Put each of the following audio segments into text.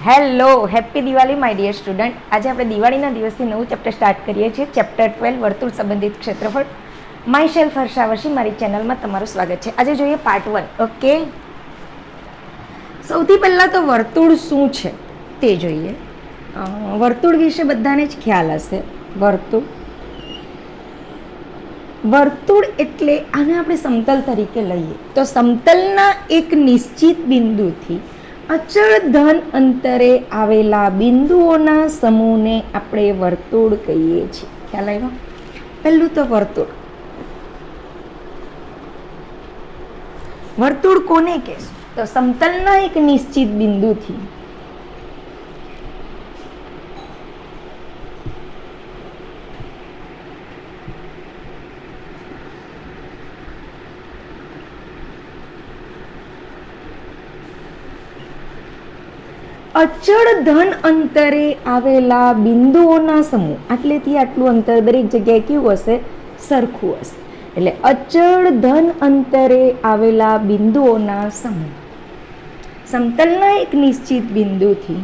Hello, happy Diwali my dear student. આજે આપણે દિવાળીના દિવસથી નવું ચેપ્ટર સ્ટાર્ટ કરીએ છીએ. ચેપ્ટર 12 વર્તુળ સંબંધિત ક્ષેત્રફળ. માય સેલ્ફ હર્ષાવશી, મારી ચેનલમાં તમારું સ્વાગત છે. આજે જોઈએ પાર્ટ 1. ઓકે, સૌથી પહેલાં તો વર્તુળ શું છે તે જોઈએ. વર્તુળ વિશે બધાને જ ખ્યાલ હશે. વર્તુળ એટલે આને આપણે સમતલ તરીકે લઈએ તો સમતલના એક નિશ્ચિત બિંદુથી અચળ ધન અંતરે આવેલા બિંદુઓના સમૂહને આપણે વર્તુળ કહીએ છીએ. ખ્યાલ આવ્યો? પહેલું તો વર્તુળ કોને કહેશું? તો સમતલના એક નિશ્ચિત બિંદુથી અચળ ધન અંતરે આવેલા બિંદુઓના સમૂહ. આટલેથી આટલું અંતર દરેક જગ્યાએ કેવું હશે? સરખું હશે. એટલે અચળ ધન અંતરે આવેલા બિંદુઓના સમૂહ. સમતલના એક નિશ્ચિત બિંદુથી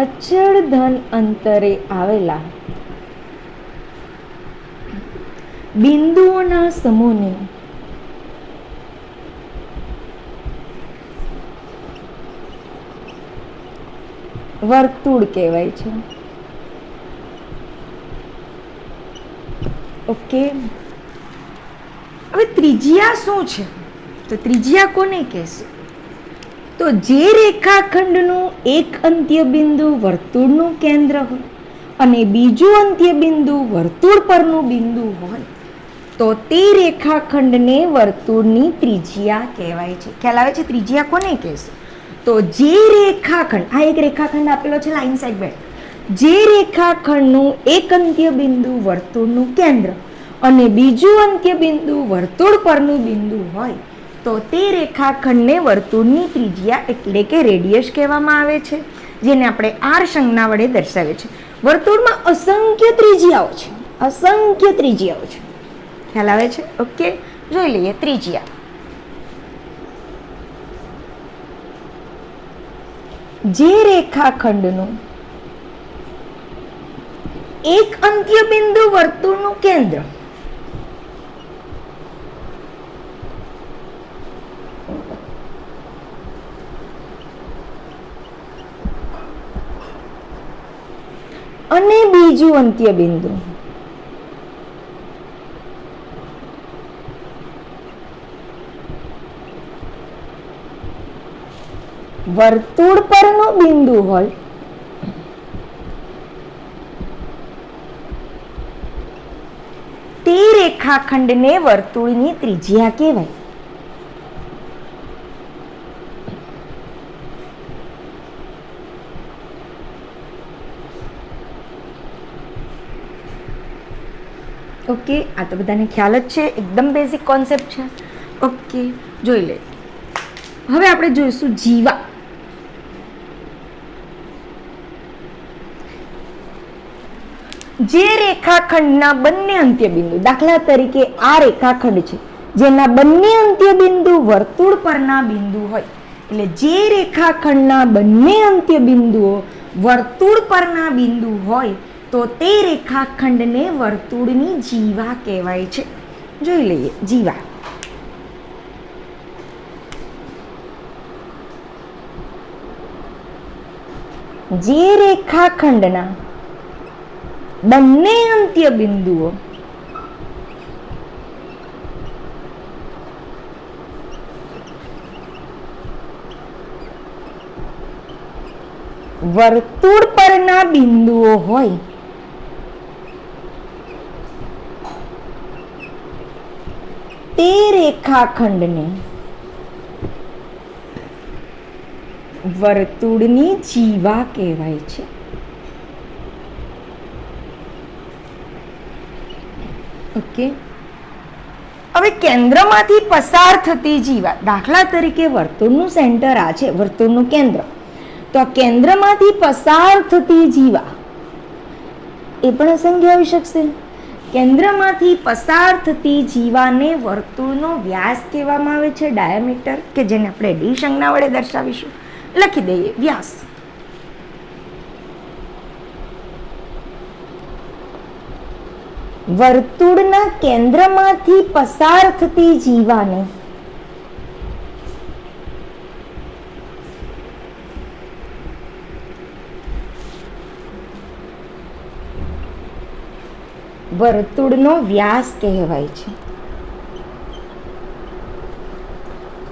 અચળ ધન અંતરે આવેલા બિંદુઓના સમૂહને વર્તુળ કહેવાય છે. ઓકે, હવે ત્રિજ્યા શું છે? તો ત્રિજ્યા કોને કહેશું? તો જે રેખાખંડનું એક અંત્ય બિંદુ વર્તુળનું કેન્દ્ર હોય અને બીજું અંત્ય બિંદુ વર્તુળ પરનું બિંદુ હોય તો તે રેખાખંડને વર્તુળની ત્રિજ્યા કહેવાય છે. ખ્યાલ આવે છે? ત્રિજ્યા કોને કહેશું? તો જે રેખાખંડ, આ એક રેખાખંડ આપેલો છે લાઈન સાઈડ બેઠ, જે રેખાખંડનું એક અંત્ય બિંદુ વર્તુળનું કેન્દ્ર અને બીજું અંત્ય બિંદુ વર્તુળ પરનું બિંદુ હોય તો તે રેખાખંડને વર્તુળની ત્રિજ્યા એટલે કે રેડિયસ કહેવામાં આવે છે, જેને આપણે આર સંજ્ઞા વડે દર્શાવીએ છીએ. વર્તુળમાં અસંખ્ય ત્રિજ્યાઓ છે, અસંખ્ય ત્રિજ્યાઓ છે. ખ્યાલ આવે છે? ઓકે, જોઈ લઈએ ત્રિજ્યા. જે રેખાખંડનું એક અંત્ય બિંદુ વર્તુળનું કેન્દ્ર અને બીજું અંત્ય બિંદુ વર્તુળ પરનું બિંદુ હોય તે રેખાખંડને વર્તુળની ત્રિજ્યા કહેવાય. ઓકે, આ તો બધાને ખ્યાલ જ છે, એકદમ બેઝિક કોન્સેપ્ટ છે. ઓકે, જોઈ લે. હવે આપણે જોઈશું જીવા. જે રેખાખંડના બંને અંત્ય બિંદુ, દાખલા તરીકે આ રેખાખંડ છે જેના બંને અંત્ય બિંદુ વર્તુળ પરના બિંદુ હોય, એટલે જે રેખાખંડના બંને અંત્ય બિંદુઓ વર્તુળ પરના બિંદુ હોય તો તે રેખાખંડને વર્તુળની જીવા કહેવાય છે. જોઈ લઈએ જીવા. જે રેખાખંડના બંને અંત્ય બિંદુઓ વર્તુળ પરના બિંદુઓ હોય તે રેખાખંડને વર્તુળની જીવા કહેવાય છે. ઓકે, હવે કેન્દ્રમાંથી પસાર થતી જીવા, દાખલા તરીકે વર્તુળનું સેન્ટર આ છે, વર્તુળનું કેન્દ્ર, તો કેન્દ્રમાંથી પસાર થતી જીવા એ પણ અસંખ્ય હોઈ શકશે. કેન્દ્રમાંથી પસાર થતી જીવાને વર્તુળનો વ્યાસ કહેવામાં આવે છે, ડાયામીટર, કે જેને આપણે ડી સંજ્ઞા વડે દર્શાવીશું. લખી દઈએ વ્યાસ. વર્તુળના કેન્દ્રમાંથી પસાર થતી જીવાને વર્તુળનો વ્યાસ કહેવાય છે,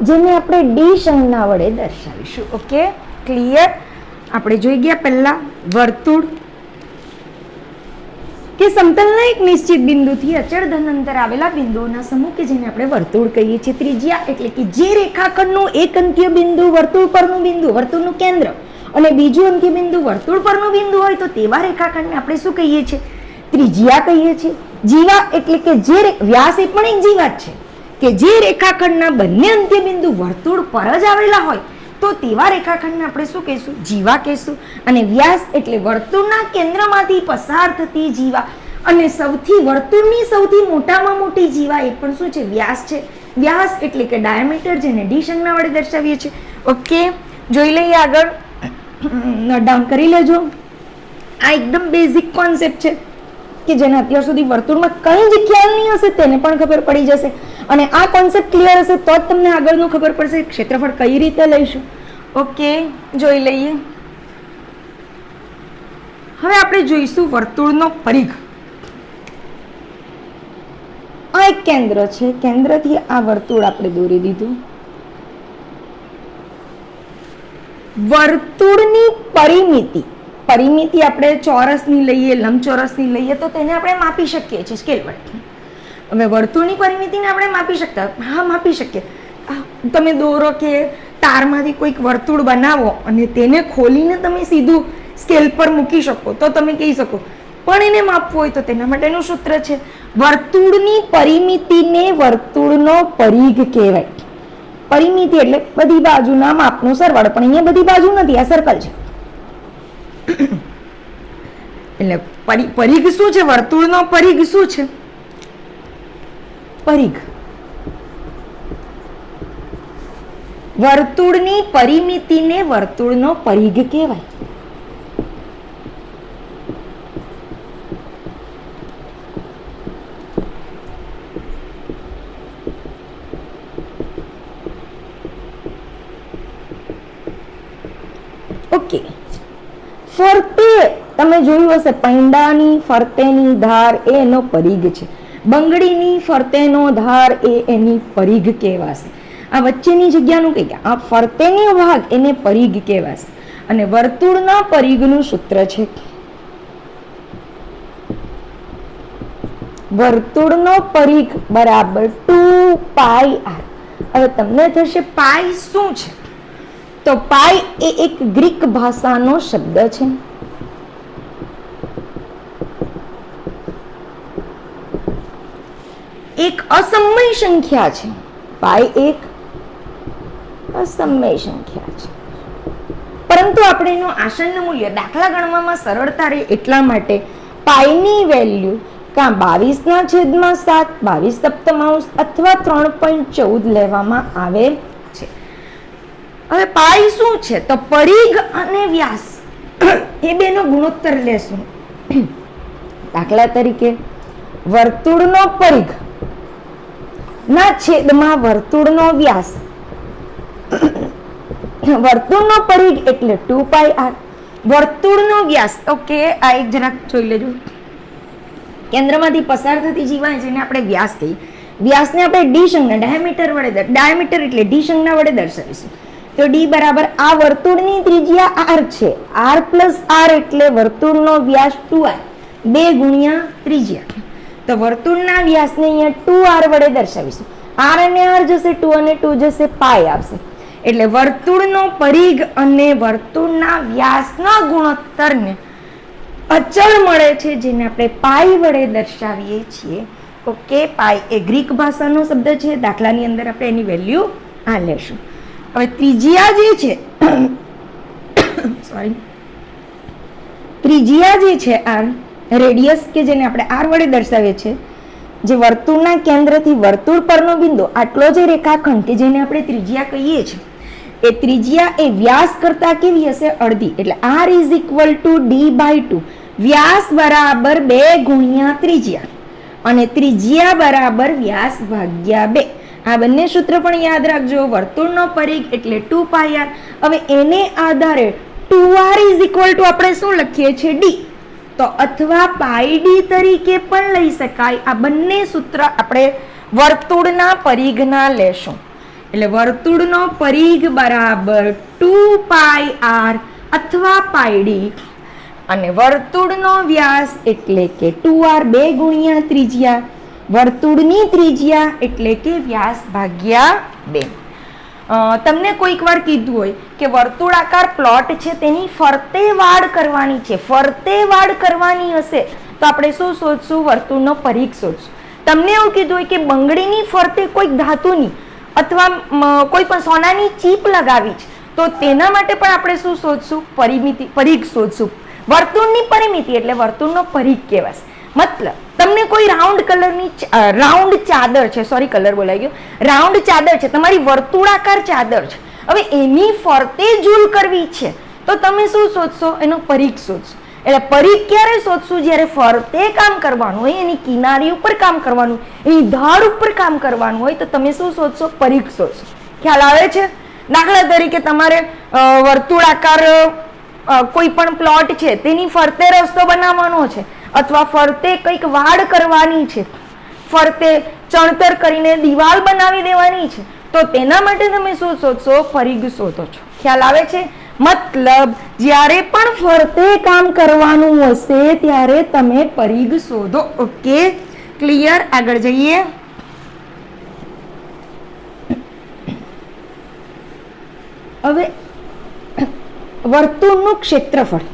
જેને આપણે ડી સંજ્ઞા વડે દર્શાવીશું. Okay, clear? આપણે જોઈ ગયા પહેલા વર્તુળ કે સમતલના એક નિશ્ચિત બિંદુથી અચળ ધન આવેલા બિંદુઓના સમૂહ કે જેને આપણે વર્તુળ કહીએ છીએ. ત્રિજ્યા એટલે કે જે રેખાખંડનું એક અંત્ય બિંદુ વર્તુળ પરનું બિંદુ, વર્તુળનું કેન્દ્ર, અને બીજું અંત્ય બિંદુ વર્તુળ પરનું બિંદુ હોય તો તેવા રેખાખંડને આપણે શું કહીએ છીએ? ત્રિજ્યા કહીએ છીએ. જીવા એટલે કે જે વ્યાસ એ પણ એક જીવા જ છે કે જે રેખાખંડના બંને અંત્ય બિંદુ વર્તુળ પર જ આવેલા હોય તો તેવા રેખાખંડને આપણે શું કહીશું? જીવા કહીશું. અને વ્યાસ એટલે વર્તુળના કેન્દ્રમાંથી પસાર થતી જીવા, અને વર્તુળની સૌથી મોટામાં મોટી જીવા એ પણ શું છે? વ્યાસ છે. વ્યાસ એટલે કે ડાયામીટર, જેને ડી સંજ્ઞા વડે દર્શાવીએ છીએ. ઓકે, જોઈ લઈએ આગળ, નોટ ડાઉન કરી લેજો. આ એકદમ બેઝિક કોન્સેપ્ટ છે કે જેને અત્યાર સુધી વર્તુળમાં કંઈ જ ખ્યાલ નહીં હશે તેને પણ ખબર પડી જશે, અને આ કોન્સેપ્ટ ક્લિયર હશે તો જ તમને આગળનું ખબર પડશે ક્ષેત્રફળ કઈ રીતે લઈશું. ઓકે, જોઈ લઈએ. હવે આપણે જોઈશું વર્તુળનો પરિઘ. આ એક કેન્દ્ર છે, કેન્દ્રથી આ વર્તુળ આપણે દોરી દીધું. વર્તુળની પરિમિતિ આપણે ચોરસની લઈએ, લંબચોરસની લઈએ તો તેને આપણે માપી શકીએ છીએ સ્કેલ વડે. હવે વર્તુળની પરિમિતિને આપણે માપી શકતા? હા, માપી શકીએ. તમે દોરો કે તારમાંથી કોઈક વર્તુળ બનાવો અને તેને ખોલીને તમે સીધું સ્કેલ પર મૂકી શકો તો તમે કહી શકો, પણ એને માપવું હોય તો તેના માટેનું સૂત્ર છે વર્તુળની પરિમિતિને વર્તુળનો પરિઘ કહેવાય. પરિમિતિ એટલે બધી બાજુના માપનો સરવાળો, પણ અહીંયા બધી બાજુ નથી, આ સર્કલ છે. એટલે પરિઘ શું છે? વર્તુળનો પરિઘ શું છે? પરિઘ વર્તુળની પરિમિતિને વર્તુળનો પરિઘ કહેવાય. ઓકે, ફરતે તમે જોયું હશે પૈંડાની ફરતેની ધાર એ એનો પરિઘ છે. બંગડીની ફરતેનો ધાર એ એની પરિઘ કહેવાશે. આ વચ્ચેની જગ્યાનું કઈ આ ફરતેનો ભાગ એને પરિઘ કહેવાશે. અને વર્તુળના પરિઘનું સૂત્ર છે વર્તુળનો પરિઘ બરાબર 2πr. હવે તમને થશે પાઈ શું છે? તો પાઈ એ એક ગ્રીક ભાષાનો શબ્દ છે. એક અસમય સંખ્યા છે. પાઈ એક અસમય સંખ્યા છે, પરંતુ આપણે એનું આસન્ન મૂલ્ય દાખલા ગણવામાં સરળતા રહે એટલા માટે પાઈની વેલ્યુ કાં 22/7, 22 સપ્તમાંશ અથવા 3.14 લેવામાં આવે છે. હવે પાઈ શું છે? તો પરિઘ અને વ્યાસ એ બેનો ગુણોત્તર લેશું. દાખલા તરીકે વર્તુળનો પરિઘ ના છેદમાં વર્તુળનો વ્યાસ. વર્તુળનો પરિઘ એટલે 2πr. વર્તુળનો વ્યાસ, ઓકે, આ એક જરાક જોઈ લેજો. કેન્દ્રમાંથી પસાર થતી જીવા જેને આપણે વ્યાસ કહીએ. વ્યાસને આપણે ડી સંજ્ઞા ડાયામીટર એટલે ડી સંજ્ઞા વડે દર્શાવીશું. તો ડી બરાબર આ વર્તુળની ત્રિજ્યા r છે. r પ્લસ r એટલે વર્તુળનો વ્યાસ 2r, 2 ગુણ્યા ત્રિજ્યા. તો વર્તુળના વ્યાસને અહીંયા 2r વડે દર્શાવીશું. r અને r જશે, 2 અને 2 જશે, પાઈ આવશે. એટલે વર્તુળનો પરિઘ અને વર્તુળના વ્યાસના ગુણોત્તરને અચળ મળે છે, જેને આપણે પાઈ વડે દર્શાવીએ છીએ. ઓકે, પાઈ એ ગ્રીક ભાષાનો શબ્દ છે. દાખલાની અંદર આપણે એની વેલ્યુ આ લેશું. હવે ત્રિજ્યા જે છે ત્રિજ્યા જે છે r, રેડિયસ કે જેને આપણે r વડે દર્શાવીએ છીએ, જે વર્તુળના કેન્દ્રથી વર્તુળ પરનો બિંદુ આટલો જે રેખાખંડ કે જેને આપણે ત્રિજ્યા કહીએ છીએ, એ ત્રિજ્યા એ વ્યાસ કરતા કેવી હશે? અડધી. એટલે r is equal to d/2. વ્યાસ બરાબર 2 ગુણ્યા ત્રિજ્યા અને ત્રિજ્યા બરાબર વ્યાસ ભાગ્યા 2. આ બંને સૂત્ર પણ યાદ રાખજો. વર્તુળનો પરિઘ એટલે 2πr. હવે એને આધારે 2r ઇઝ ઇક્વલ ટુ આપણે શું લખીએ છીએ? d. તો અથવા πd તરીકે પણ લઈ શકાય. આ બંને સૂત્ર આપણે વર્તુળના પરિઘના લેશું. એટલે વર્તુળનો પરિઘ બરાબર 2πr અથવા πd અને વર્તુળનો વ્યાસ એટલે કે 2r 2 ગુણ્યા ત્રિજ્યા, વર્તુળની ત્રિજ્યા એટલે કે વ્યાસ ભાગ્યા 2. તમને કોઈક વાર કીધું હોય કે વર્તુળાકાર પ્લોટ છે તેની ફરતે વાડ કરવાની છે. ફરતે વાડ કરવાની હશે તો આપણે શું શોધશું? વર્તુળનો પરિઘ શોધશું. તમને એવું કીધું હોય કે બંગડીની ફરતે કોઈક ધાતુની અથવા કોઈ પણ સોનાની ચીપ લગાવી છે તો તેના માટે પણ આપણે શું શોધશું? પરિઘ શોધશું. વર્તુળની પરિમિતિ એટલે વર્તુળનો પરિઘ કહેવાશે. મતલબ તમને કોઈ રાઉન્ડ ચાદર છે, સોરી કલર બોલાઈ ગયો, રાઉન્ડ ચાદર છે, તમારી વર્તુળાકાર ચાદર છે, હવે એની ફરતે ઝૂલ કરવી છે તો તમે શું શોધશો? એનો પરિઘ શોધશો. એટલે પરિઘ ક્યારે શોધશું? જ્યારે ફરતે કામ કરવાનું હોય, એની કિનારી ઉપર કામ કરવાનું, એની ધાર ઉપર કામ કરવાનું હોય તો તમે શું શોધશો? પરિઘ શોધશો. ખ્યાલ આવે છે? દાખલા તરીકે તમારે વર્તુળાકાર કોઈ પણ પ્લોટ છે તેની ફરતે રસ્તો બનાવવાનો છે અથવા ફરતે કંઈક વાડ કરવાની છે, ફરતે ચણતર કરીને દિવાલ બનાવી દેવાની છે તો તેના માટે તમે શું શોધશો? પરિઘ શોધો છો. ખ્યાલ આવે છે? મતલબ જ્યારે પણ ફરતે કામ કરવાનું હશે ત્યારે તમે પરિઘ શોધો. Okay, clear? આગળ જઈએ. હવે વર્તુળનું ક્ષેત્રફળ.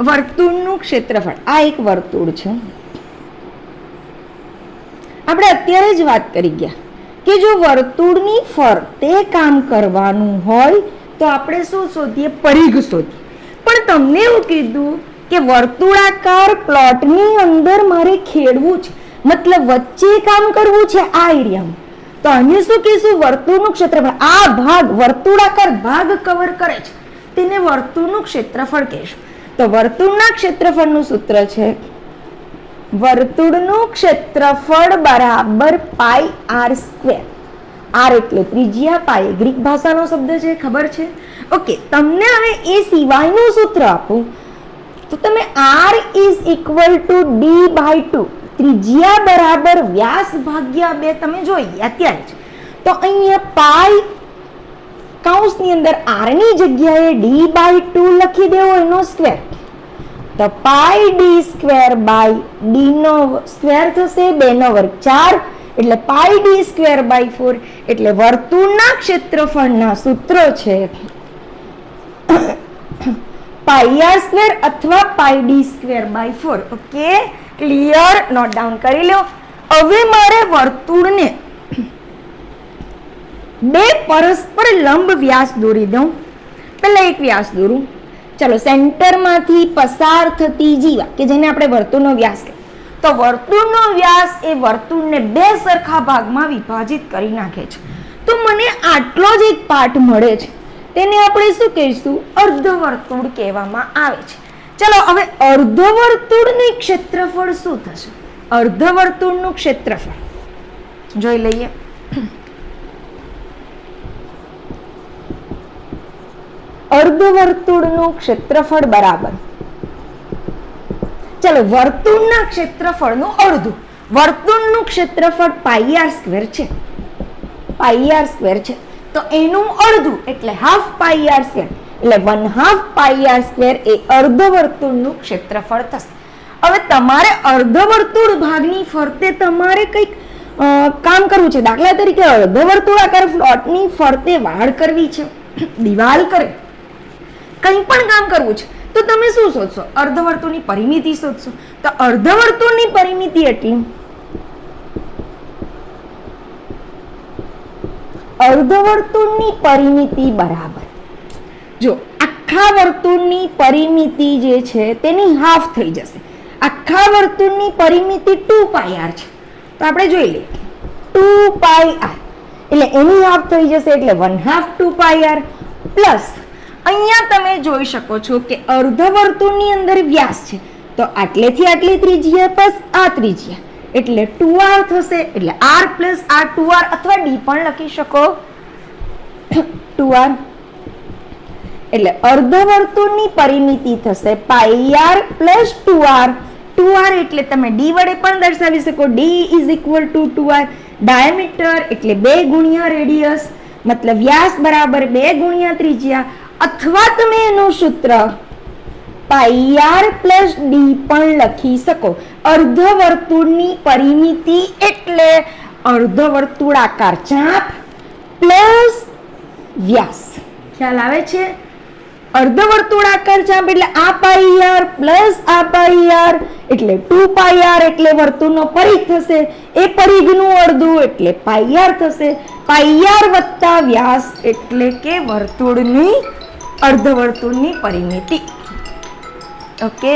વર્તુળનું ક્ષેત્રફળ આ એક વર્તુળ છે. આપણે અત્યારે જ વાત કરી ગયા કે જો વર્તુળની ફરતે કામ કરવાનું હોય તો આપણે શું શોધીએ? પરિઘ શોધીએ. પણ તમને એવું કીધું કે વર્તુળાકાર પ્લોટની અંદર મારે ખેડવું છે, મતલબ વચ્ચે કામ કરવું છે આ એરિયામાં, તો અહીં શું કહીશું? વર્તુળનું ક્ષેત્રફળ. આ ભાગ વર્તુળાકાર ભાગ કવર કરે છે તેને વર્તુળનું ક્ષેત્રફળ કહેશું. તો વર્તુળના ક્ષેત્રફળનું સૂત્ર છે વર્તુળનું ક્ષેત્રફળ બરાબર πr². r એટલે ત્રિજ્યા, પાઈ ગ્રીક ભાષાનો શબ્દ છે, ખબર છે? ઓકે, તમને હવે એ સિવાયનું સૂત્ર આપું તો તમે r is equal to d/2, ત્રિજ્યા બરાબર વ્યાસ ભાગ્યા 2 તમે જોઈએ અત્યારે જ. તો અહીંયા પાઈ કૌંસની અંદર r ની જગ્યાએ d/2 લખી દેવો, એનો સ્ક્વેર. તો πd²/d નો સ્ક્વેર થશે, 2 નો વર્ગ 4 એટલે πd²/4. એટલે વર્તુળના ક્ષેત્રફળના સૂત્ર છે πr² અથવા πd²/4. Okay, clear? Note down કરી લો. હવે મારે વર્તુળને બે પરસ્પર લંબ વ્યાસ દોરી દઉં. પહેલા એક વ્યાસ દોરું. ચલો, સેન્ટરમાંથી પસાર થતી જીવા કે જેને આપણે વર્તુળનો વ્યાસ કહીએ, તો વર્તુળનો વ્યાસ એ વર્તુળને બે સરખા ભાગમાં વિભાજિત કરી નાખે છે. તો મને આટલો જ એક પાર્ટ મળે છે, તેને આપણે શું કહીશું? અર્ધવર્તુળ કહેવામાં આવે છે. ચલો, હવે અર્ધવર્તુળનું ક્ષેત્રફળ શું થશે? અર્ધવર્તુળનું ક્ષેત્રફળ જોઈ લઈએ. અર્ધવર્તુળનું ક્ષેત્રફળ બરાબર, ચલો, વર્તુળના ક્ષેત્રફળનું અડધું. વર્તુળનું ક્ષેત્રફળ πr² છે, πr² છે, તો એનું અડધું એટલે હાફ πr², એટલે 1/2 πr² એ અર્ધવર્તુળનું ક્ષેત્રફળ થશે. હવે તમારે અર્ધવર્તુળ ભાગની ફરતે તમારે કંઈક કામ કરવું છે. દાખલા તરીકે અર્ધવર્તુળાકાર પ્લોટની ફરતે વાડ કરવી છે, દિવાલ કરે, કંઈ પણ કામ કરવું છે તો તમે શું શોધશો? અર્ધવર્તુળની પરિમિતિ શોધશો. તો અર્ધવર્તુળની પરિમિતિ એટલી, અર્ધવર્તુળની પરિમિતિ બરાબર, જો આખા વર્તુળની પરિમિતિ જે છે તેની હાફ થઈ જશે. આખા વર્તુળની પરિમિતિ 2πr છે, તો આપણે જોઈ લઈએ 2πr. એટલે એની હાફ થઈ જશે એટલે 1/2 2πr પ્લસ અહીંયા તમે જોઈ શકો છો કે અર્ધવર્તુળની અંદર વ્યાસ છે તો આટલેથી આટલી ત્રિજ્યા પ્લસ આ ત્રિજ્યા એટલે 2r થશે એટલે r પ્લસ r 2r અથવા d પણ લખી શકો 2r એટલે અર્ધવર્તુળની પરિમિતિ થશે πr પ્લસ 2r 2r એટલે તમે d વડે પણ દર્શાવી શકો d is equal to 2r diameter એટલે 2 ગુણ્યા રેડિયસ મતલબ વ્યાસ બરાબર 2 ગુણ્યા ત્રિજ્યા અથવા તમે એનું સૂત્ર πr પ્લસ d પણ લખી શકો અર્ધવર્તુળની પરિમિતિ એટલે અર્ધવર્તુળાકાર ચાપ પ્લસ વ્યાસ ખ્યાલ આવે છે અર્ધવર્તુળાકાર ચાપ એટલે આ πr પ્લસ આ πr એટલે 2πr એટલે વર્તુળનો પરિઘ થશે એ પરિઘનું અડધું એટલે πr થશે πr વત્તા વ્યાસ એટલે કે વર્તુળની અર્ધવર્તુળની પરિમિતિ ઓકે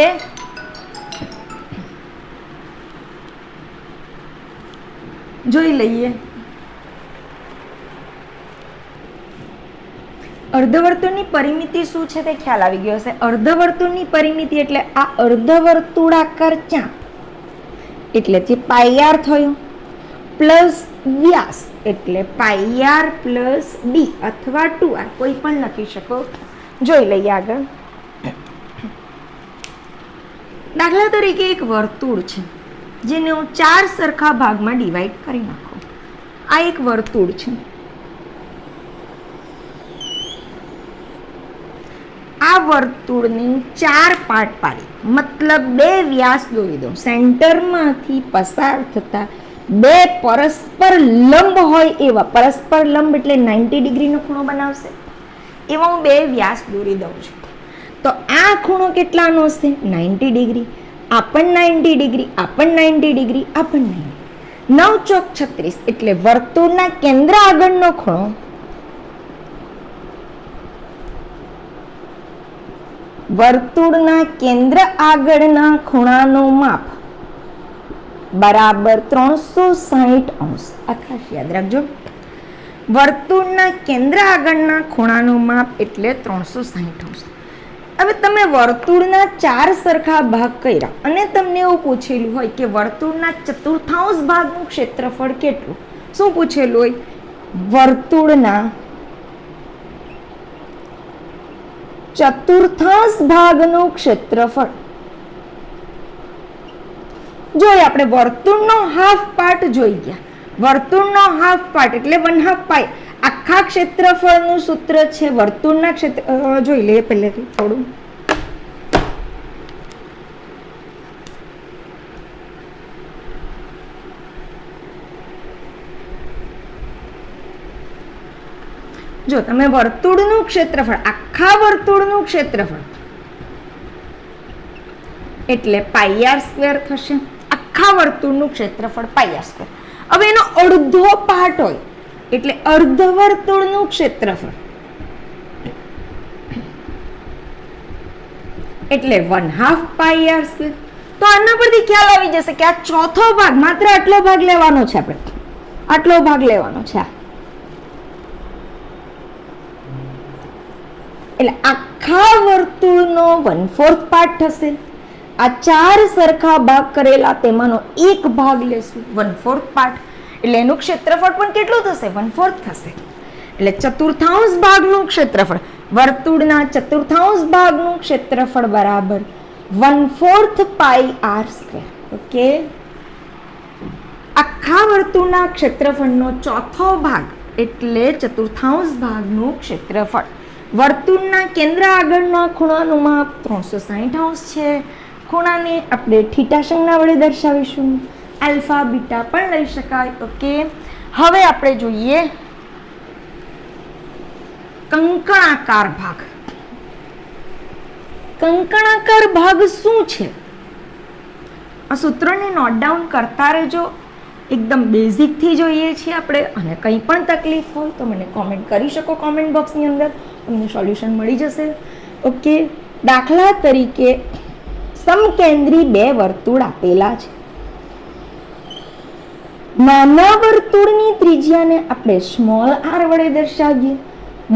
જોઈ લઈએ અર્ધવર્તુળની પરિમિતિ શું છે તે ખ્યાલ આવી ગયો હશે અર્ધવર્તુળની પરિમિતિ એટલે આ અર્ધવર્તુળાકાર ચાપ એટલે જે πr થયું પ્લસ વ્યાસ એટલે πr પ્લસ d અથવા 2r કોઈ પણ લખી શકો જોઈ લઈએ આગળ દાખલા તરીકે એક વર્તુળ છે જેને હું 4 સરખા ભાગમાં ડિવાઈડ કરી નાખું આ એક વર્તુળ છે આ વર્તુળની 4 પાર્ટ પાડી મતલબ 2 વ્યાસ દોરી દઉં સેન્ટરમાંથી પસાર થતા 2 પરસ્પર લંબ હોય એવા પરસ્પર લંબ એટલે 90 ડિગ્રીનો ખૂણો બનાવશે એવા હું 2 વ્યાસ દોરી દઉં છું તો આ ખૂણો કેટલાનો હશે 90 ડિગ્રી આ પણ 90 ડિગ્રી આ પણ 90 ડિગ્રી આ પણ 90 9 ચોક 36 એટલે વર્તુળના કેન્દ્ર આગળનો ખૂણો વર્તુળના કેન્દ્ર આગળના ખૂણાનું માપ બરાબર 360 અંશ આ ખાસ યાદ રાખજો વર્તુળના કેન્દ્ર આગળના ખૂણાનું માપ એટલે 360 અંશ હવે તમે વર્તુળના 4 સરખા ભાગ કર્યા અને તમને એવું પૂછેલું હોય કે વર્તુળના ચતુર્થાંશ ભાગનું ક્ષેત્રફળ કેટલું શું પૂછેલું હોય વર્તુળના ચતુર્થાંશ ભાગનું ક્ષેત્રફળ જોઈએ આપણે વર્તુળનો હાફ પાર્ટ જોઈ ગયા વર્તુળનો હાફ પાર્ટ એટલે 1/2 પાઈ આખા ક્ષેત્રફળનું સૂત્ર છે વર્તુળના ક્ષેત્ર જોઈ લઈએ પહેલેથી થોડું જો તમે વર્તુળનું ક્ષેત્રફળ આખા વર્તુળનું ક્ષેત્રફળ એટલે πr² થશે આખા વર્તુળનું ક્ષેત્રફળ πr². હવે એનો અડધો પાર્ટ હોય એટલે અર્ધવર્તુળનું ક્ષેત્રફળ એટલે 1/2 πr². તો આના પરથી ખ્યાલ આવી જશે કે આ ચોથો ભાગ માત્ર આટલો ભાગ લેવાનો છે આપણે આટલો ભાગ લેવાનો છે એટલે આખા વર્તુળનો 1/4 પાર્ટ થશે આ 4 સરખા ભાગ કરેલા તેમાંનો એક ભાગ લેશું 1/4 પાર્ટ એટલે એનું ક્ષેત્રફળ પણ કેટલું થશે 1/4 થશે એટલે ચતુર્થાંશ ભાગનું ક્ષેત્રફળ વર્તુળના ચતુર્થાંશ ભાગનું ક્ષેત્રફળ બરાબર 1/4 πr². ઓકે આખા વર્તુળના ક્ષેત્રફળનો ચોથો ભાગ એટલે ચતુર્થાંશ ભાગનું ક્ષેત્રફળ વર્તુળના કેન્દ્ર આગળના ખૂણાનું માપ 360 અંશ છે ખૂણાને આપણે થીટા સંજ્ઞા વડે દર્શાવીશું આલ્ફા બીટા પણ લઈ શકાય. ઓકે હવે આપણે જોઈએ કંકણાકાર ભાગ. કંકણાકાર ભાગ શું છે આ સૂત્રને નોટ ડાઉન કરતા રહેજો એકદમ બેઝિકથી જોઈએ છીએ આપણે અને કંઈ પણ તકલીફ હોય તો મને કોમેન્ટ કરી શકો કોમેન્ટ બોક્સની અંદર તમને સોલ્યુશન મળી જશે. ઓકે દાખલા તરીકે સમકેન્દ્રી 2 વર્તુળ આપેલા છે નાના વર્તુળની ત્રિજ્યાને આપણે સ્મોલ આર વડે દર્શાવીએ,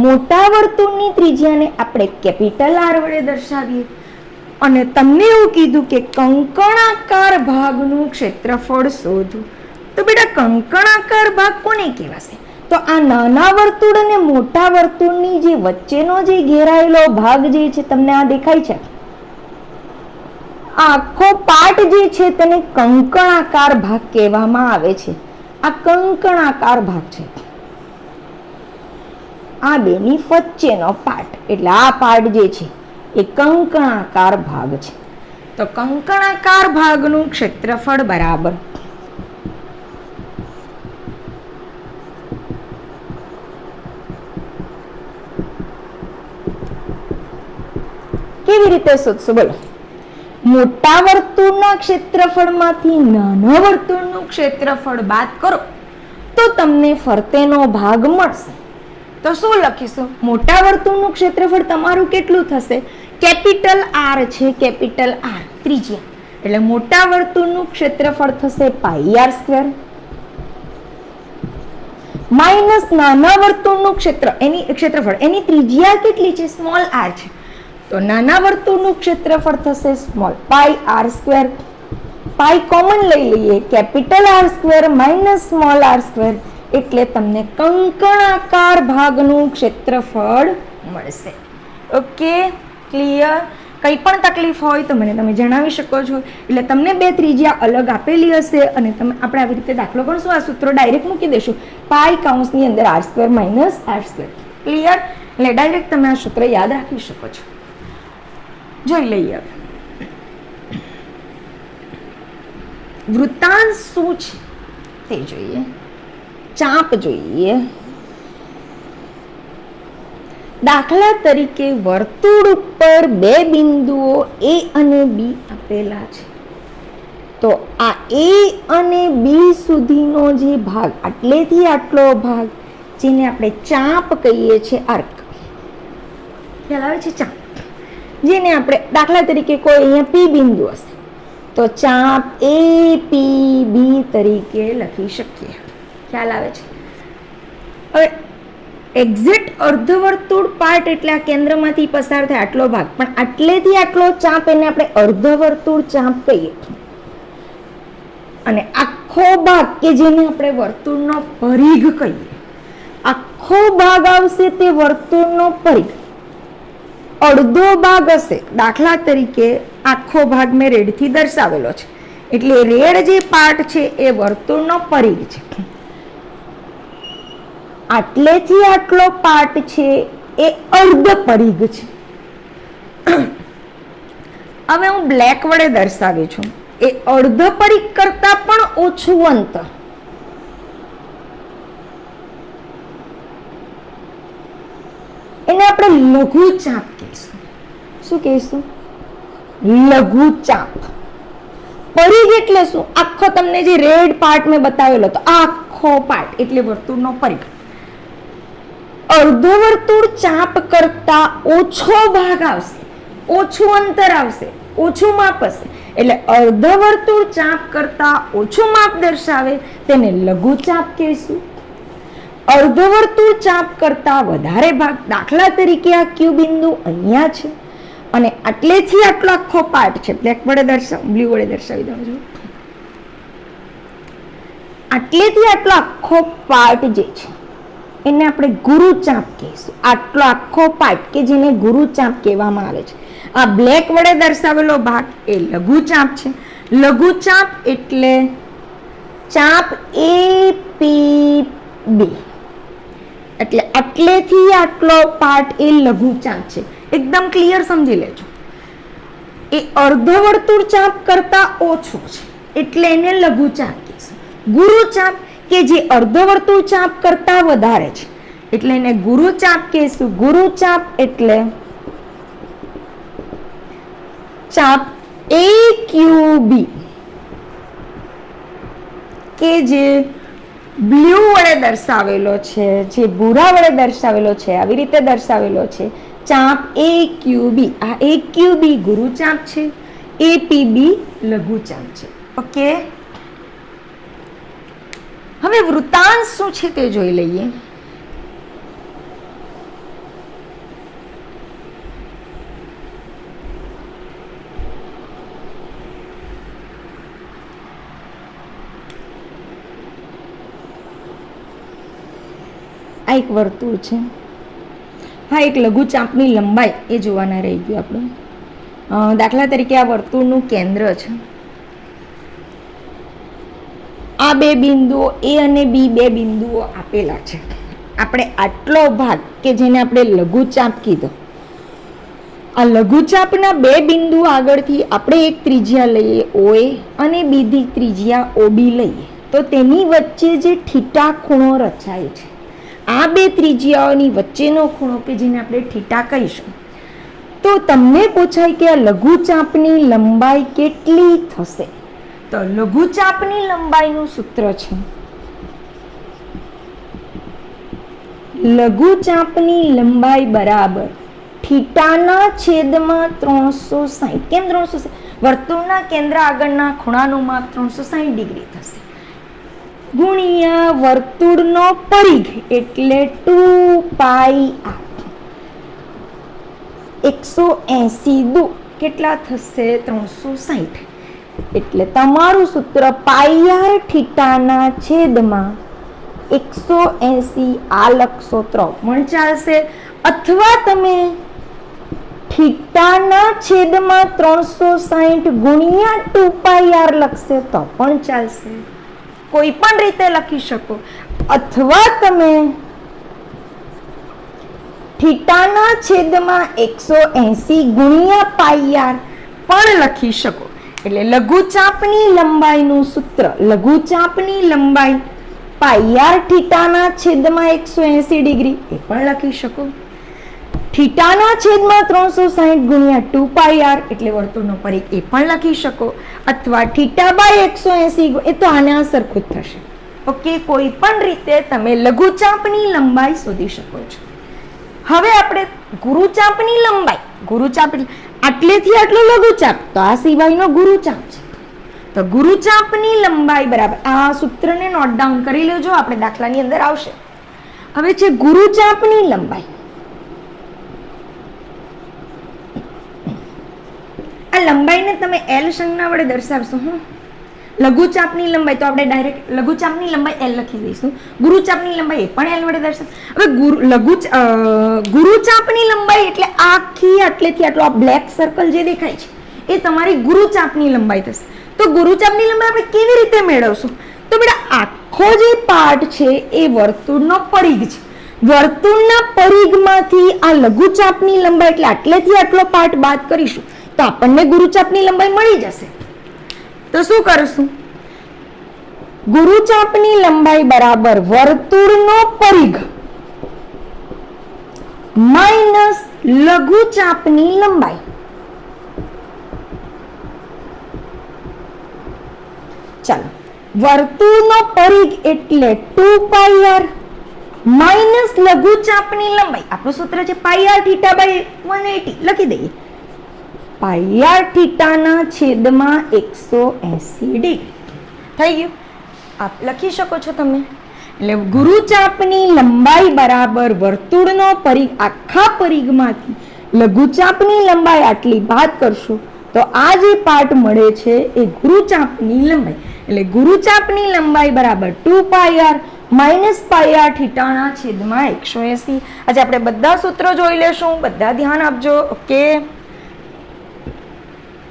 મોટા વર્તુળની ત્રિજ્યાને આપણે કેપિટલ આર વડે દર્શાવીએ. અને તમને એવું કીધું કે કંકણાકાર ભાગનું ક્ષેત્રફળ શોધો. તો બેટા કંકણાકાર ભાગ કોને કહેવાશે? તો આ નાના વર્તુળ અને મોટા વર્તુળની જે વચ્ચેનો જે ઘેરાયેલો ભાગ જે છે તમને આ દેખાય છે, આખો પાર્ટ જે છે તેને કંકણાકાર ભાગ કહેવામાં આવે છે. આ કંકણાકાર ભાગ છે, આ બેની વચ્ચેનો પાર્ટ, એટલે આ પાર્ટ જે છે એ કંકણાકાર ભાગ છે. તો કંકણાકાર ભાગનું ક્ષેત્રફળ બરાબર કેવી રીતે શોધશું બોલો? મોટા વર્તુળના ક્ષેત્રફળમાંથી નાના વર્તુળનું ક્ષેત્રફળ બાદ કરો તો તમને ફરતેનો ભાગ મળશે. તો શું લખીશું? મોટા વર્તુળનું ક્ષેત્રફળ તમારું કેટલું થશે? કેપિટલ આર છે, કેપિટલ આર ત્રિજ્યા, એટલે મોટા વર્તુળનું ક્ષેત્રફળ થશે પાઈ આર સ્ક્વેર માઇનસ નાના વર્તુળનું ક્ષેત્રફળ એની ત્રિજ્યા કેટલી છે? સ્મોલ આર છે, તો નાના વર્તુળનું ક્ષેત્રફળ થશે small pi R square. Pi common લઈ લઈએ, capital R square minus small R square, એટલે તમને કંકણાકાર ભાગનું ક્ષેત્રફળ મળશે. Okay, clear? કંઈ પણ તકલીફ હોય તો મને તમે જણાવી શકો છો. એટલે તમને બે ત્રિજ્યા અલગ આપેલી હશે અને તમે આપણે આવી રીતે દાખલો ગણશું, આ સૂત્રો ડાયરેક્ટ મૂકી દેશું, પાઈ કૌંસની અંદર R square minus R square. Clear? એટલે ડાયરેક્ટ તમે આ સૂત્ર યાદ રાખી શકો છો. જોઈ લઈએ વૃત્તાંશ શું છે તે જોઈએ. ચાપ જોઈએ. દાખલા તરીકે વર્તુળ ઉપર બે બિંદુઓ A અને B આપેલા છે. તો આ A અને B સુધીનો જે ભાગ, આટલેથી આટલો ભાગ, જેને આપણે ચાપ કહીએ છીએ, આર્ક, ખ્યાલ આવે છે? ચાપ, જેને આપણે દાખલા તરીકે કોઈ અહીંયા P બિંદુ હશે તો ચાપ APB તરીકે લખી શકીએ. ખ્યાલ આવે છે? હવે એક્ઝેક્ટ અર્ધવર્તુળ પાર્ટ એટલે આ કેન્દ્રમાંથી પસાર થાય આટલો ભાગ, પણ આટલેથી આટલો ચાપ એને આપણે અર્ધવર્તુળ ચાપ કહીએ. અને આખો ભાગ કે જેને આપણે વર્તુળનો પરિઘ કહીએ, આખો ભાગ આવશે તે વર્તુળનો પરિઘ. અડધો ભાગ હશે, દાખલા તરીકે આખો ભાગ મેં રેડથી દર્શાવેલો છે, એટલે રેડ જે પાર્ટ છે એ વર્તુળનો પરિઘ છે. આટલેથી આટલો પાર્ટ છે એ અર્ધ પરિઘ છે. હવે હું બ્લેક વડે દર્શાવી છું, એ અર્ધ પરિઘ કરતા પણ ઓછું અંતર, એને આપણે લઘુ ચાપ કહીશું. શું કહીશું? લઘુ ચાપ. પરિઘ એટલે શું? આખો તમને જે રેડ પાર્ટ મેં બતાવેલો તો આખો પાર્ટ એટલે વર્તુળનો પરિઘ. અર્ધવર્તુળ ચાપ કરતા ઓછો ભાગ આવશે, ઓછું અંતર આવશે, ઓછું માપ હશે, એટલે અર્ધવર્તુળ ચાપ કરતા ઓછું માપ દર્શાવે તેને લઘુ ચાપ કહીશું. અર્ધવર્તુળ ચાપ કરતા વધારે ભાગ, દાખલા તરીકે આ Q બિંદુ અહીંયા છે અને આટલેથી આટલો આખો પાર્ટ છે, બ્લેક વડે બ્લુ વડે દર્શાવી દઉં છું. આટલેથી આટલો આખો પાર્ટ જે છે એને આપણે ગુરુચાપ કહીશું. આટલો આખો પાર્ટ કે જેને ગુરુચાપ કહેવામાં આવે છે. આ બ્લેક વડે દર્શાવેલો ભાગ એ લઘુચાપ છે. લઘુચાપ એટલે ચાપ APB, એટલે આટલેથી આટલો પાર્ટ એ લઘુચાપ છે. એકદમ ક્લિયર સમજી લેજો. એ અર્ધવર્તુળ ચાપ કરતા ઓછો છે એટલે એને લઘુચાપ કહીશું. ગુરુચાપ કે જે અર્ધવર્તુળ ચાપ કરતા વધારે છે એટલે એને ગુરુચાપ કહીશું. ગુરુચાપ એટલે ચાપ AQB કે જે બ્લુ વડે દર્શાવેલો છે, જે ભૂરા વડે દર્શાવેલો છે, આવી રીતે દર્શાવેલો છે. ચાપ AQB, આ AQB ગુરુચાપ છે, APB લઘુચાપ છે. ઓકે, હવે વૃત્તાંશ શું છે તે જોઈ લઈએ. આ એક વર્તુળ છે. હા, એક લઘુચાપની લંબાઈ એ જોવાના રહી ગયું આપણે. દાખલા તરીકે આ વર્તુળનું કેન્દ્ર છે. આ બે બિંદુઓ એ અને બી, બે બિંદુઓ આપેલા છે. આપણે આટલો ભાગ કે જેને આપણે લઘુચાપ કીધો, આ લઘુચાપના બે બિંદુ આગળથી આપણે એક ત્રિજ્યા લઈએ OA અને બીજી ત્રિજ્યા OB લઈએ, તો તેની વચ્ચે જે થીટા ખૂણો રચાય છે, આ બે ત્રિજ્યાઓની વચ્ચેનો ખૂણો કે જેને આપણે થીટા કહીશું. તો તમને પૂછાય કે આ લઘુચાપની લંબાઈ કેટલી થશે? તો લઘુચાપની લંબાઈનું સૂત્ર છે, લઘુચાપની લંબાઈ બરાબર થીટાના છેદમાં 360. કેમ 360? વર્તુળના કેન્દ્ર આગળના ખૂણાનું માપ 360 ડિગ્રી થશે, ગુણ્યા વર્તુળનો પરિઘ એટલે 2πr. 180 દુ કેટલા થશે? 360. એટલે તમારું સૂત્ર πr થીટાના છેદમાં 180 આ લખશો તો પણ ચાલશે, અથવા તમે થીટાના છેદમાં 360 ગુણ્યા 2πr લખશે તો પણ ચાલશે. કોઈ પણ રીતે લખી શકો, અથવા તમે થીટાના છેદમાં 180 ગુણ્યા πr પણ લખી શકો. એટલે લઘુચાપની લંબાઈનું સૂત્ર, લઘુચાપની લંબાઈ πr થીટાના છેદમાં 180 ડિગ્રી એ પણ લખી શકો. થીટાના છેદમાં 360 ગુણ્યા 2πr એટલે વર્તુળનો પરિઘ એ પણ લખી શકો, અથવા થીટા બાય 180 એ તો આના સરખું જ થશે. ઓકે, કોઈ પણ રીતે તમે લઘુચાપની લંબાઈ શોધી શકો છો. હવે આપણે ગુરુચાપની લંબાઈ, ગુરુચાપ આટલેથી આટલો લઘુચાપ, તો આ સિવાયનો ગુરુચાપ છે. તો ગુરુચાપની લંબાઈ બરાબર, આ સૂત્રને નોટ ડાઉન કરી લેજો, આપણે દાખલાની અંદર આવશે. હવે છે ગુરુચાપની લંબાઈ. આ લંબાઈને તમે L સંજ્ઞા વડે દર્શાવશો. લઘુચાપની લંબાઈ તો આપણે ડાયરેક્ટ લઘુચાપની લંબાઈ L લખી દઈશું, ગુરુચાપની લંબાઈ એ પણ L વડે દર્શાવ. હવે ગુરુચાપની લંબાઈ એટલે આખી આટલેથી આટલો આ બ્લેક સર્કલ જે દેખાય છે એ તમારી ગુરુચાપની લંબાઈ થશે. તો ગુરુચાપની લંબાઈ આપણે કેવી રીતે મેળવશું? તો બેટા આખો જે પાર્ટ છે એ વર્તુળનો પરિઘ છે. વર્તુળના પરિઘમાંથી આ લઘુચાપની લંબાઈ એટલે આટલેથી આટલો પાર્ટ બાદ કરીશું તો આપણને ગુરુચાપની લંબાઈ મળી જશે. તો શું કરશું? ગુરુચાપની લંબાઈ બરાબર વર્તુળનો પરિઘ માઇનસ લઘુચાપની લંબાઈ. ચાલો, વર્તુળનો પરિઘ એટલે 2πr માઇનસ લઘુચાપની લંબાઈ. આપણું સૂત્ર છે πr થીટા બાય 180. લખી દઈએ, πr થીટાના છેદમાં 180 ડિગ્રી થઈ ગયું. આપ લખી શકો છો તમે. એટલે ગુરુચાપની લંબાઈ બરાબર વર્તુળનો પરિઘ, આખા પરિઘમાંથી લઘુચાપની લંબાઈ આટલી બાદ કરશો તો આ જે પાર્ટ મળે છે એ ગુરુચાપની લંબાઈ. એટલે ગુરુચાપની લંબાઈ બરાબર 2πr માઇનસ πr થીટાના છેદમાં 180. આજે આપણે બધા સૂત્રો જોઈ લેશું, બધા ધ્યાન આપજો. ઓકે,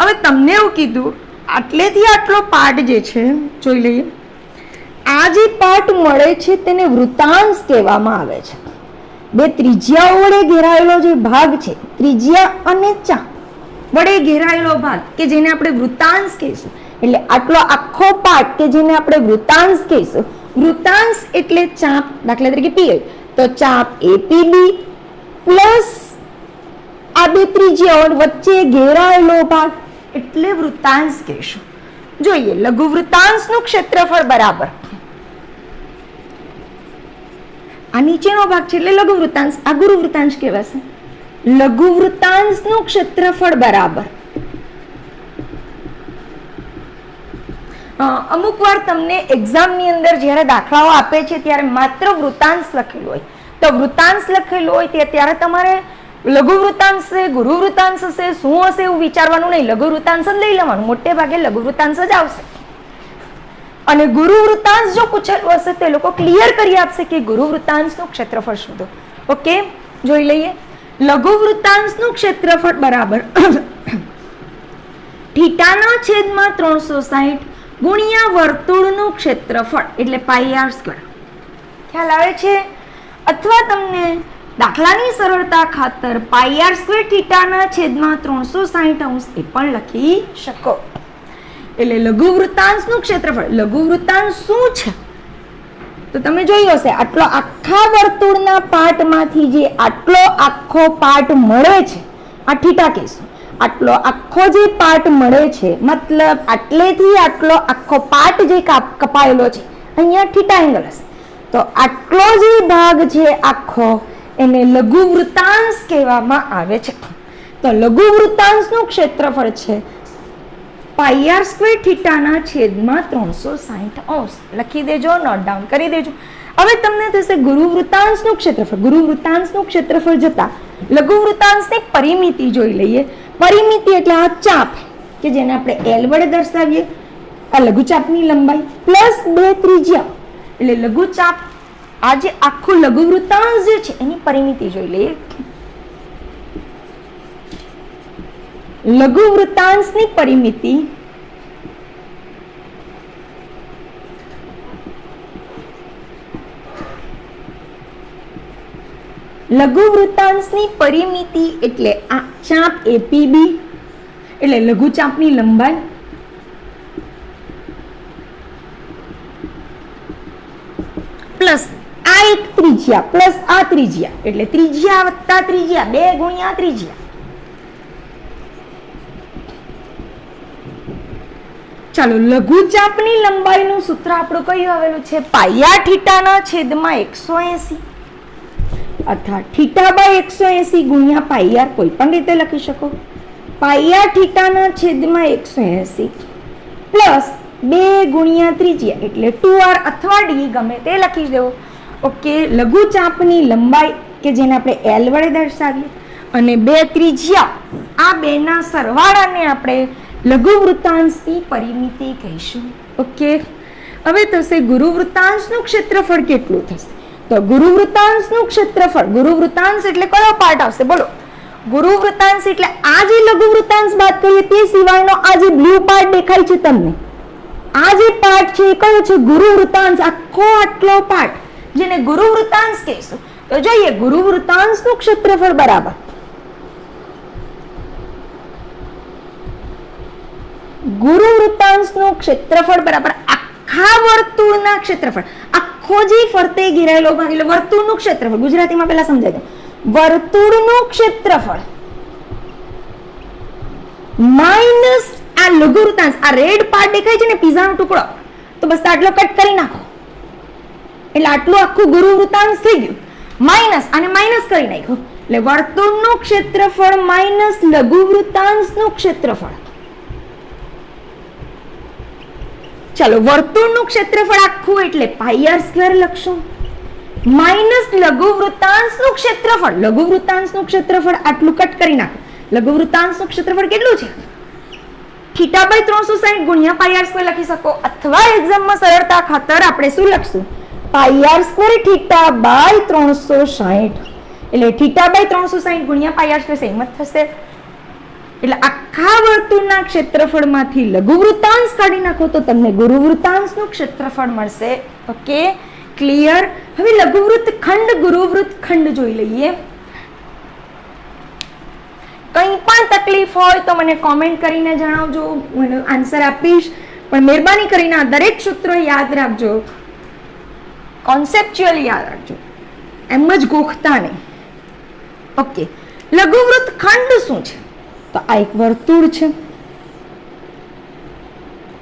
હવે તમને એવું કીધું આટલેથી આટલો પાર્ટ જે છે જોઈ લઈએ. આ જે પાર્ટ મળે છે તેને વૃત્તાંશ કહેવામાં આવે છે. બે ત્રિજ્યાઓ વડે ઘેરાયેલો જે ભાગ છે, ત્રિજ્યા અને ચાપ વડે ઘેરાયેલો ભાગ કે જેને આપણે વૃત્તાંશ કહીશું. એટલે આટલો આખો પાર્ટ કે જેને આપણે વૃત્તાંશ કહીશું. વૃત્તાંશ એટલે ચાપ, દાખલા તરીકે PL, તો ચાપ APB પ્લસ આ બે ત્રિજ્યાઓ વચ્ચે ઘેરાયેલો ભાગ એટલે વૃત્તાંશ કહીશું. જોઈએ, લઘુ વૃત્તાંશનું ક્ષેત્રફળ બરાબર આ નીચેનો ભાગ છે એટલે લઘુ વૃત્તાંશ, આ ગુરુ વૃત્તાંશ કહેવાશે. લઘુ વૃત્તાંશનું ક્ષેત્રફળ બરાબર અમુક વાર તમને એક્ઝામની અંદર જ્યારે દાખલાઓ આપે છે ત્યારે માત્ર વૃત્તાંશ લખેલું હોય, તો વૃત્તાંશ લખેલું હોય ત્યારે તમારે લઘુ વૃત્તાંશ છે, ગુરુ વૃત્તાંશ હશે, શું હશે એવું વિચારવાનું નહીં. લઘુ વૃત્તાંશ જ લઈ લેવાનું, મોટે ભાગે લઘુ વૃત્તાંશ જ આવશે. અને ગુરુ વૃત્તાંશ જો પૂછેલું હશે તે લોકો ક્લિયર કરી આપશે કે ગુરુ વૃત્તાંશનું ક્ષેત્રફળ શોધો. ઓકે, જોઈ લઈએ. લઘુ વૃત્તાંશનું ક્ષેત્રફળ બરાબર થીટાના છેદમાં 360 ગુણ્યા વર્તુળનું ક્ષેત્રફળ એટલે પાઈ આર સ્ક્વેર. ખ્યાલ આવે છે? અથવા તમને દાખલાની સરળતા ખાતર પાઈ આર સ્ક્વેર થીટાના છેદમાં 360 અંશ એ પણ લખી શકો. એટલે લઘુ વૃત્તાંશનું ક્ષેત્રફળ. લઘુ વૃત્તાંશ શું છે તો તમે જોયું હશે, આટલો આખા વર્તુળના પાર્ટમાંથી જે આટલો આખો પાર્ટ મળે છે આ થીટા કહીશું. આટલો આખો જે પાર્ટ મળે છે મતલબ આટલેથી આટલો આખો પાર્ટ જે કપાયેલો છે અહીંયા થીટા એંગલ હશે, તો આટલો જે ભાગ છે આખો એને લઘુ વૃત્તાંશ કહેવામાં આવે છે. તો લઘુ વૃત્તાંશનું ક્ષેત્રફળ છે પાઈ આર સ્ક્વેર થીટાના છેદમાં 360 અંશ. લખી દેજો, નોટ ડાઉન કરી દેજો. હવે તમને થશે ગુરુ વૃત્તાંશનું ક્ષેત્રફળ. ગુરુ વૃત્તાંશનું ક્ષેત્રફળ જતા લઘુ વૃત્તાંશની પરિમિતિ જોઈ લઈએ. પરિમિતિ એટલે આ ચાપ કે જેને આપણે એલ વડે દર્શાવીએ, આ લઘુચાપની લંબાઈ પ્લસ 2 ત્રિજ્યા એટલે લઘુચાપ. આ જે આખું લઘુ વૃત્તાંશ જે છે એની પરિમિતિ જોઈ લઈએ. લઘુ વૃત્તાંશની પરિમિતિ લઘુ વૃત્તાંશની પરિમિતિ એટલે આ ચાપ એપીબી એટલે લઘુચાપની લંબાઈ પ્લસ આ એક ત્રિજ્યા પ્લસ આ ત્રિજ્યા એટલે ત્રિજ્યા વત્તા ત્રિજ્યા 2 ગુણ્યા ત્રિજ્યા. ચાલો, લઘુચાપની લંબાઈનું સૂત્ર આપણું કયું આવેલું છે? પાઈ આર થીટાના છેદમાં 180 અથવા થીટા બાય 180 ગુણ્યા પાઈ આર, કોઈ પણ રીતે લખી શકો. પાઈ આર થીટાના છેદમાં 180 પ્લસ 2 ગુણ્યા ત્રિજ્યા એટલે 2r અથવા d ગમે તે લખી દેવો. ઓકે, લઘુચાપની લંબાઈ કે જેને આપણે એલ વડે દર્શાવીએ અને 2 ત્રિજ્યા, આ બેના સરવાળાને આપણે લઘુ વૃત્તાંશની પરિમિતિ કહીશું. ઓકે, હવે થશે ગુરુ વૃત્તાંશનું ક્ષેત્રફળ કેટલું થશે? તો ગુરુ વૃત્તાંશનું ક્ષેત્રફળ, ગુરુ વૃત્તાંશ એટલે કયો પાર્ટ આવશે બોલો? ગુરુ વૃત્તાંશ એટલે આ જે લઘુ વૃત્તાંશ બાદ કરીએ તે સિવાયનો આ જે બ્લુ પાર્ટ દેખાય છે તમને, આ જે પાર્ટ છે એ કયો છે? ગુરુ વૃત્તાંશ. આખો આટલો પાર્ટ જેને ગુરુ વૃત્તાંશ કહીશું. તો જોઈએ, ગુરુ વૃત્તાંશનું ક્ષેત્રફળ બરાબર ગુરુ વૃત્તાંશનું ક્ષેત્રફળ બરાબર આખા વર્તુળના ક્ષેત્રફળ. આખો જે ફરતે ઘેરાયેલો ભાગ એટલે વર્તુળનું ક્ષેત્રફળ. ગુજરાતીમાં પહેલા સમજાય દો. વર્તુળનું ક્ષેત્રફળ માઇનસ આ લઘુ વૃત્તાંશ. આ રેડ પાર્ટ દેખાય છે ને પીઝાનો ટુકડો, તો બસ આટલો કટ કરી નાખો એટલે આટલું આખું ગુરુ વૃત્તાંશ થઈ ગયું. માઇનસ અને માઇનસ કરી નાખ્યું એટલે વર્તુળનું ક્ષેત્રફળ માઇનસ લઘુ વૃત્તાંશનું ક્ષેત્રફળ. ચાલો, વર્તુળનું ક્ષેત્રફળ આખું એટલે પાઈ આર સ્ક્વેર લખશું માઇનસ લઘુ વૃત્તાંશનું ક્ષેત્રફળ. લઘુ વૃત્તાંશનું ક્ષેત્રફળ આટલું કટ કરી નાખો. લઘુ વૃત્તાંશનું ક્ષેત્રફળ કેટલું છે? થીટા બાય 360 ગુણ્યા પાઈ આર સ્ક્વેર લખી શકો, અથવા એક્ઝામમાં સરળતા ખાતર આપણે શું લખશું? પાઈ આર સ્ક્વેર થીટા બાય 360 એટલે થીટા બાય 360 ગુણ્યા પાઈ આર સ્ક્વેર સેમ જ થશે. એટલે આખા વર્તુળના ક્ષેત્રફળમાંથી લઘુ વૃત્તાંશ કાઢી નાખો તો તમને ગુરુ વૃત્તાંશનું ક્ષેત્રફળ મળશે. Okay, clear? હવે લઘુ વૃત્તખંડ ગુરુ વૃત્તખંડ જોઈ લઈએ. કંઈ પણ તકલીફ હોય તો મને કોમેન્ટ કરીને જણાવજો, હું આન્સર આપીશ. પણ મહેરબાની કરીને આ દરેક સૂત્રો યાદ રાખજો, કોન્સેપ્ચ્યુઅલી યાદ રાખજો, એમ જ ગોખતા નહીં. ઓકે, લઘુ વૃત્તખંડ શું છે? તો આ એક વર્તુળ છે,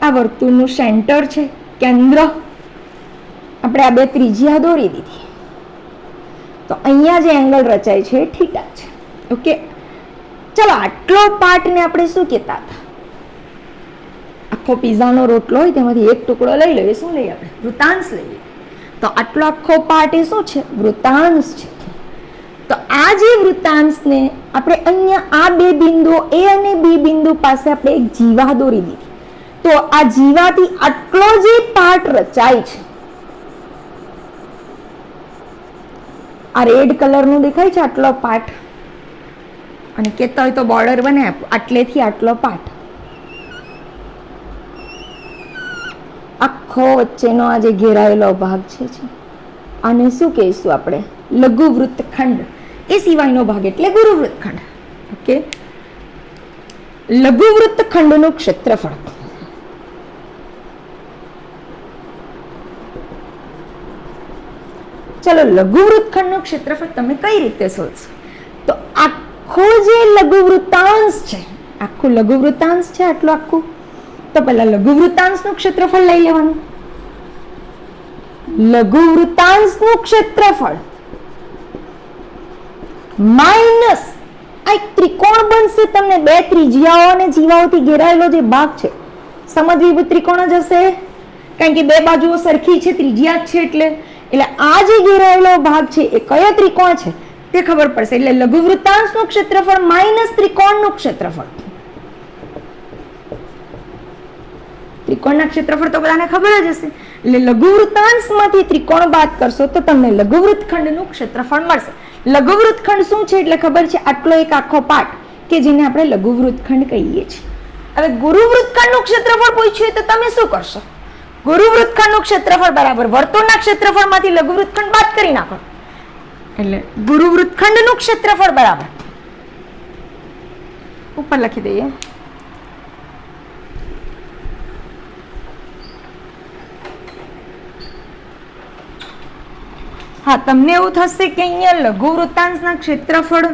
આ વર્તુળનું સેન્ટર છે, કેન્દ્ર. આપણે આ બે ત્રિજ્યા દોરી દીધી તો અહીંયા જે એંગલ રચાય છે એ થીટા છે. ઓકે, ચલો, આટલો પાર્ટને આપણે શું કહેતા હતા? આખો પીઝાનો રોટલો હોય તેમાંથી એક ટુકડો લઈ લઈએ. શું લઈએ આપણે? વૃત્તાંશ લઈએ. તો આટલો આખો પાર્ટ એ શું છે? વૃત્તાંશ છે. તો આ જે વૃત્તાંશને આપણે અહીંયા આ બે બિંદુઓ એ અને બી બિંદુ પાસે આપણે એક જીવા દોરી દીધી. તો આ જીવાથી આટલો જે પાર્ટ રચાય છે, આ રેડ કલરનું દેખાય છે આટલો પાર્ટ, અને કહેતા હોય તો બોર્ડર બને આટલેથી આટલો પાર્ટ, આખો વચ્ચેનો આ જે ઘેરાયેલો ભાગ છે આને શું કહીશું આપણે? લઘુ વૃત્તખંડ. એ સિવાયનો ભાગ એટલે ગુરુ વૃત્તખંડ. ઓકે, લઘુ વૃત્તખંડનું ક્ષેત્રફળ. ચલો, લઘુ વૃત્તખંડનું ક્ષેત્રફળ તમે કઈ રીતે શોધશો? તો આખો જે લઘુ વૃત્તાંશ છે, આખું લઘુ વૃત્તાંશ છે આટલું આખું, તો પહેલા લઘુ વૃત્તાંશનું ક્ષેત્રફળ લઈ લેવાનું. લઘુ વૃત્તાંશનું ક્ષેત્રફળ માઇનસ આ એક ત્રિકોણ બનશે. તમને બે ત્રિજ્યાઓ અને જીવાઓથી ઘેરાયેલો જે ભાગ છે સમદ્વિભુજ ત્રિકોણ જ હશે, કારણ કે બે બાજુઓ સરખી છે, ત્રિજ્યા જ છે. એટલે આ જે ઘેરાયેલો ભાગ છે એ કયો ત્રિકોણ છે તે ખબર પડશે. એટલે લઘુ વૃત્તાંશનું ક્ષેત્રફળ માઇનસ ત્રિકોણનું ક્ષેત્રફળ. ત્રિકોણના ક્ષેત્રફળ તો બધાને ખબર જ હશે. એટલે લઘુ વૃત્તાંશમાંથી ત્રિકોણ બાદ કરશો તો તમને લઘુ વૃત્તખંડનું ક્ષેત્રફળ મળશે. લઘુ વૃત્તખંડ શું છે એટલે ખબર છે? આટલો એક આખો પાર્ટ કે જેને આપણે લઘુ વૃત્તખંડ કહીએ છીએ. હવે ગુરુ વૃત્તખંડનું ક્ષેત્રફળ પૂછ્યું તો તમે શું કરશો? ગુરુ વૃત્તખંડનું ક્ષેત્રફળ બરાબર વર્તુળના ક્ષેત્રફળમાંથી લઘુ વૃત્તખંડ બાદ કરી નાખો. એટલે ગુરુ વૃત્તખંડનું ક્ષેત્રફળ બરાબર ઉપર લખી દઈએ. હા, તમને એવું થશે કે અહીંયા લઘુ વૃત્તાંશના ક્ષેત્રફળ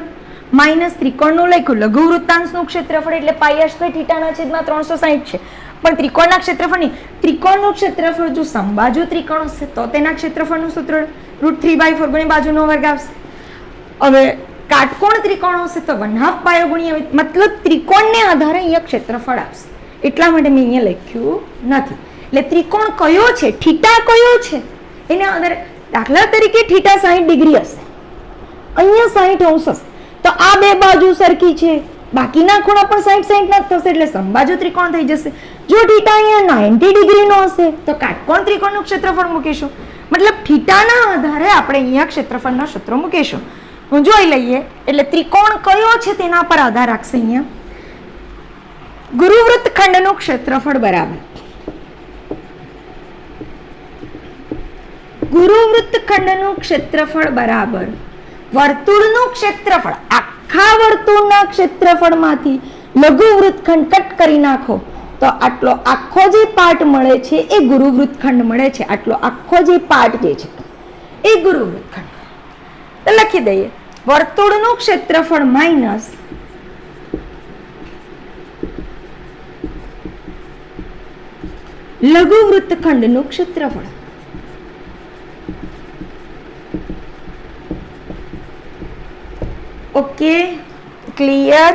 માઇનસ ત્રિકોણનું લખ્યું. લઘુ વૃત્તાંશનું ક્ષેત્રફળ એટલે πr²θ/360 છે, પણ ત્રિકોણના ક્ષેત્રફળ નહીં. ત્રિકોણનું ક્ષેત્રફળ જો સમબાજુ ત્રિકોણ હશે તો તેના ક્ષેત્રફળનું સૂત્ર √3/4 ગુણ્યા બાજુનો વર્ગ આવશે. હવે કાટકોણ ત્રિકોણ હશે તો 1/2 પાયો ગુણ્યા, મતલબ ત્રિકોણને આધારે અહીંયા ક્ષેત્રફળ આવશે. એટલા માટે મેં અહીંયા લખ્યું નથી. એટલે ત્રિકોણ કયો છે, થીટા કયો છે એના આધારે, દાખલા તરીકે થીટા 60 ડિગ્રી હશે, અહીંયા 60 અંશ હશે, તો આ બે બાજુ સરખી છે, બાકીના ખૂણા પણ 60 ના થશે, એટલે સમબાજુ ત્રિકોણ થઈ જશે. જો થીટા અહીંયા 90 ડિગ્રીનો હશે તો કાટકોણ ત્રિકોણનું ક્ષેત્રફળ મૂકીશું. મતલબ થીટાના આધારે આપણે અહીંયા ક્ષેત્રફળના સૂત્રો મૂકીશું. હું જોઈ લઈએ. એટલે ત્રિકોણ કયો છે તેના પર આધાર રાખશે. અહીંયા ગુરુ વૃત્તખંડનું ક્ષેત્રફળ બરાબર ગુરુ વૃત્તખંડનું ક્ષેત્રફળ બરાબર વર્તુળનું ક્ષેત્રફળ. આખા વર્તુળના ક્ષેત્રફળમાંથી લઘુ વૃત્તખંડ કટ કરી નાખો તો આટલો આખો જે પાર્ટ મળે છે એ ગુરુ વૃત્તખંડ મળે છે. આટલો આખો જે પાર્ટ જે છે એ ગુરુ વૃત્તખંડ. તો લખી દઈએ વર્તુળનું ક્ષેત્રફળ માઇનસ લઘુ વૃત્તખંડનું ક્ષેત્રફળ. Okay, clear?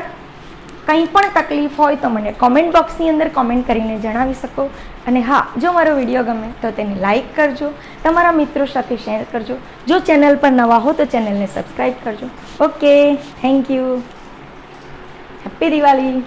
કંઈ પણ તકલીફ હોય તો મને કોમેન્ટ બોક્સની અંદર કોમેન્ટ કરીને જણાવી શકો. અને હા, જો મારો વિડીયો ગમે તો તેને લાઈક કરજો, તમારા મિત્રો સાથે શેર કરજો. જો ચેનલ પર નવા હો તો ચેનલને સબસ્ક્રાઈબ કરજો. Okay, thank you. Happy Diwali.